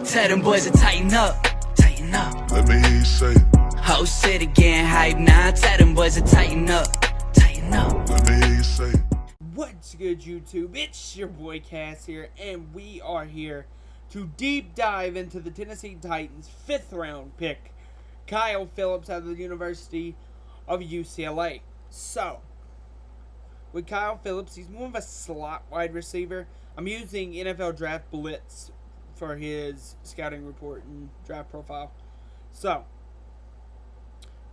Tell them boys to tighten up, tighten up. Let me hear you say it. Whole city getting hype now. Tell them boys to tighten up, tighten up. Let me hear you say it. What's good, YouTube? It's your boy Cass here, and we are here to deep dive into the Tennessee Titans' 5th round pick, Kyle Phillips, out of the University of UCLA. So, with Kyle Phillips, he's more of a slot wide receiver. I'm using NFL Draft Blitz for his scouting report and draft profile. So,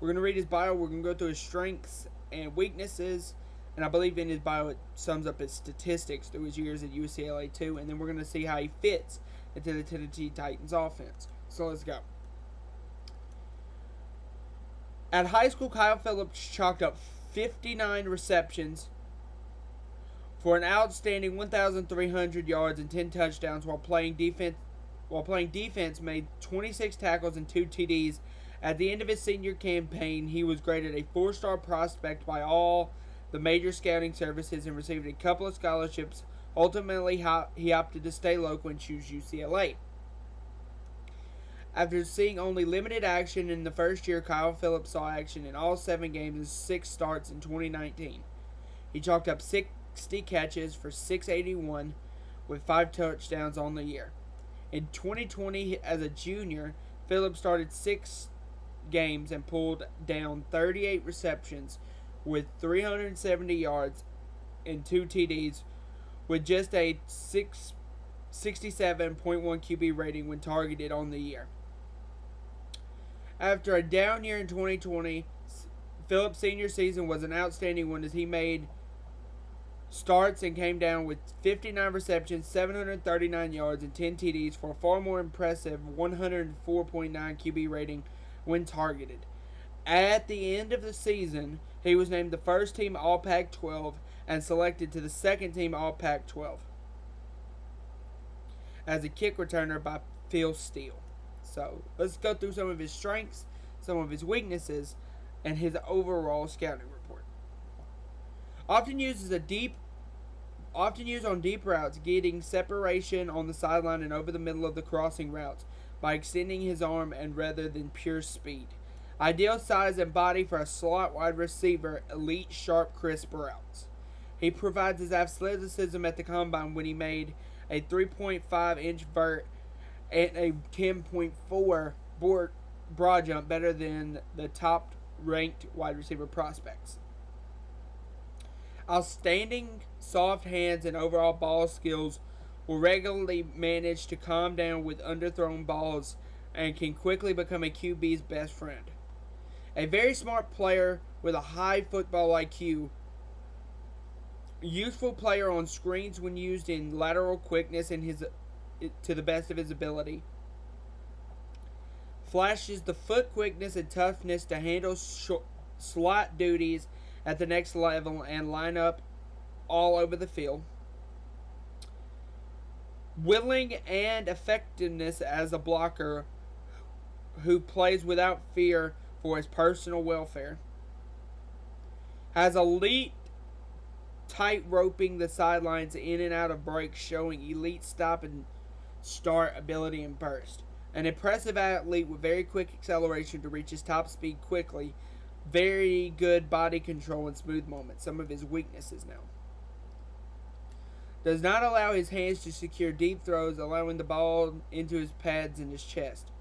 we're going to read his bio. We're going to go through his strengths and weaknesses. And I believe in his bio it sums up his statistics through his years at UCLA too. And then we're going to see how he fits into the Tennessee Titans offense. So let's go. At high school, Kyle Phillips chalked up 59 receptions for an outstanding 1,300 yards and 10 touchdowns while playing defense, made 26 tackles and 2 TDs. At the end of his senior campaign, he was graded a 4-star prospect by all the major scouting services and received a couple of scholarships. Ultimately, he opted to stay local and choose UCLA. After seeing only limited action in the first year, Kyle Phillips saw action in all 7 games and 6 starts in 2019. He chalked up 60 catches for 681 with 5 touchdowns on the year. In 2020, as a junior, Phillips started 6 games and pulled down 38 receptions with 370 yards and 2 TDs with just a 67.1 QB rating when targeted on the year. After a down year in 2020, Phillips' senior season was an outstanding one as he made starts and came down with 59 receptions, 739 yards, and 10 TDs for a far more impressive 104.9 QB rating when targeted. At the end of the season, he was named the first team All-Pac-12 and selected to the second team All-Pac-12 as a kick returner by Phil Steele. So, let's go through some of his strengths, some of his weaknesses, and his overall scouting report. Often used on deep routes, getting separation on the sideline and over the middle of the crossing routes by extending his arm and rather than pure speed. Ideal size and body for a slot wide receiver, elite, sharp, crisp routes. He provides his athleticism at the combine when he made a 3.5-inch vert and a 10.4 broad jump, better than the top-ranked wide receiver prospects. Outstanding soft hands and overall ball skills, will regularly manage to calm down with underthrown balls and can quickly become a QB's best friend. A very smart player with a high football IQ. Useful player on screens when used in lateral quickness and to the best of his ability. Flashes the foot quickness and toughness to handle slot duties at the next level and line up all over the field. Willing and effectiveness as a blocker who plays without fear for his personal welfare. Has elite tight roping the sidelines in and out of breaks, showing elite stop and start ability and burst. An impressive athlete with very quick acceleration to reach his top speed quickly. Very good body control and smooth moments. Some of his weaknesses now. Does not allow his hands to secure deep throws, allowing the ball into his pads and his chest.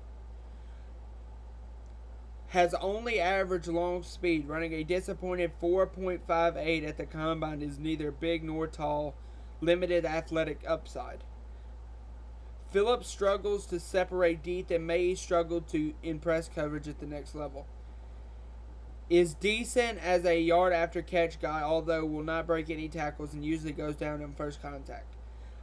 Has only average long speed, running a disappointed 4.58 at the combine. Is neither big nor tall. Limited athletic upside. Phillips struggles to separate deep and may struggle to impress coverage at the next level. Is decent as a yard after catch guy, although will not break any tackles and usually goes down on first contact.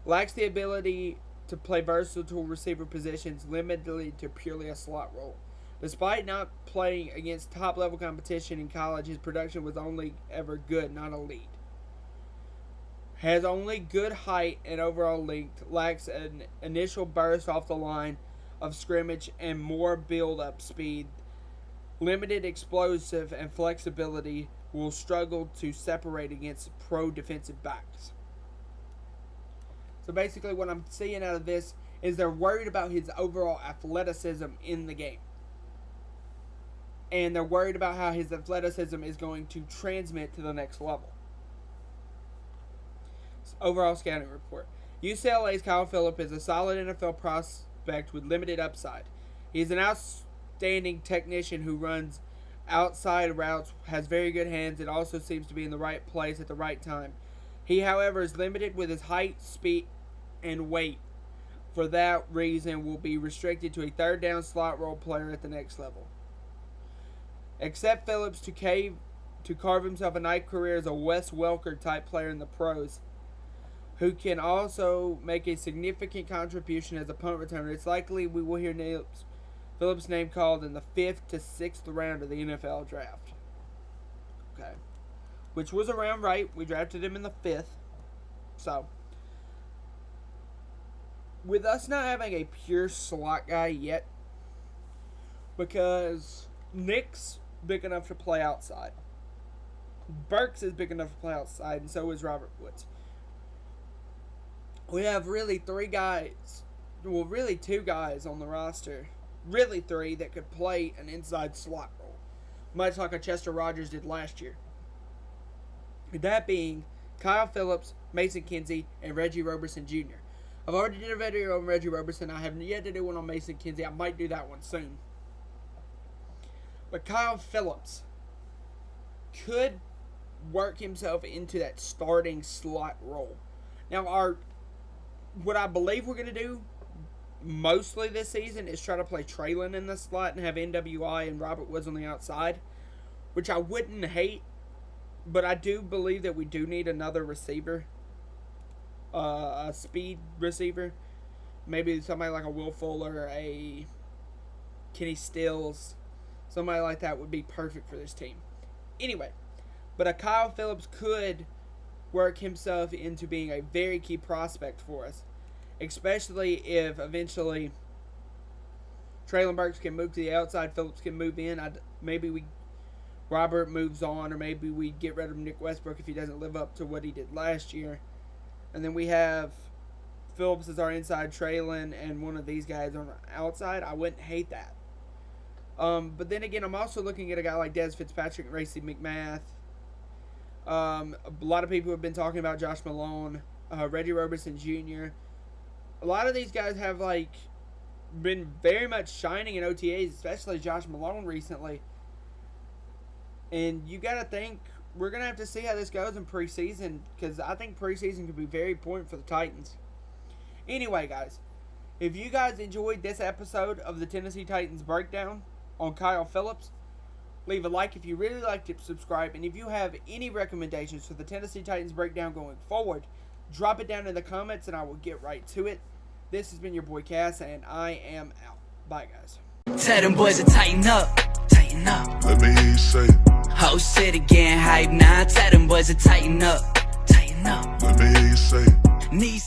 Lacks the ability to play versatile receiver positions, limited to purely a slot role. Despite not playing against top-level competition in college, his production was only ever good, not elite. Has only good height and overall length, lacks an initial burst off the line of scrimmage and more build-up speed. Limited explosive and flexibility, will struggle to separate against pro defensive backs. So basically what I'm seeing out of this is they're worried about his overall athleticism in the game. And they're worried about how his athleticism is going to transmit to the next level. Overall scouting report. UCLA's Kyle Phillips is a solid NFL prospect with limited upside. He is an outstanding technician who runs outside routes, has very good hands, and also seems to be in the right place at the right time. He, however, is limited with his height, speed, and weight. For that reason, will be restricted to a third down slot role player at the next level. Except Phillips to carve himself a nice career as a Wes Welker type player in the pros, who can also make a significant contribution as a punt returner. It's likely we will hear Phillips' name called in the 5th to 6th round of the NFL draft. Okay. Which was around right. We drafted him in the 5th. So, with us not having a pure slot guy yet, because Nick's big enough to play outside. Burks is big enough to play outside, and so is Robert Woods. We have really 3 guys, well, really 2 guys on the roster, really 3 that could play an inside slot role, much like a Chester Rogers did last year. That being Kyle Phillips, Mason Kinsey, and Reggie Roberson Jr. I've already did a video on Reggie Roberson. I have yet to do one on Mason Kinsey. I might do that one soon. But Kyle Phillips could work himself into that starting slot role. Now, what I believe we're going to do mostly this season is try to play Traylon in the slot and have NWI and Robert Woods on the outside, which I wouldn't hate, but I do believe that we do need another receiver, a speed receiver, maybe somebody like a Will Fuller, a Kenny Stills, somebody like that would be perfect for this team. Anyway, but a Kyle Phillips could work himself into being a very key prospect for us, especially if eventually Traylon Burks can move to the outside, Phillips can move in. Maybe Robert moves on, or maybe we get rid of Nick Westbrook if he doesn't live up to what he did last year. And then we have Phillips as our inside, Traylon, and one of these guys on the outside. I wouldn't hate that. But then again, I'm also looking at a guy like Dez Fitzpatrick and Racey McMath. A lot of people have been talking about Josh Malone, Reggie Roberson Jr. A lot of these guys have been very much shining in OTAs, especially Josh Malone recently. And you got to think we're going to have to see how this goes in preseason, because I think preseason could be very important for the Titans. Anyway, guys, if you guys enjoyed this episode of the Tennessee Titans breakdown on Kyle Phillips, leave a like if you really liked it, subscribe, and if you have any recommendations for the Tennessee Titans breakdown going forward, drop it down in the comments and I will get right to it. This has been your boy Cass, and I am out. Bye, guys. Tell them boys to tighten up, tighten up. Let me hear you say it. Whole city getting hype now. Tell them boys to tighten up, tighten up. Let me hear you say it. Need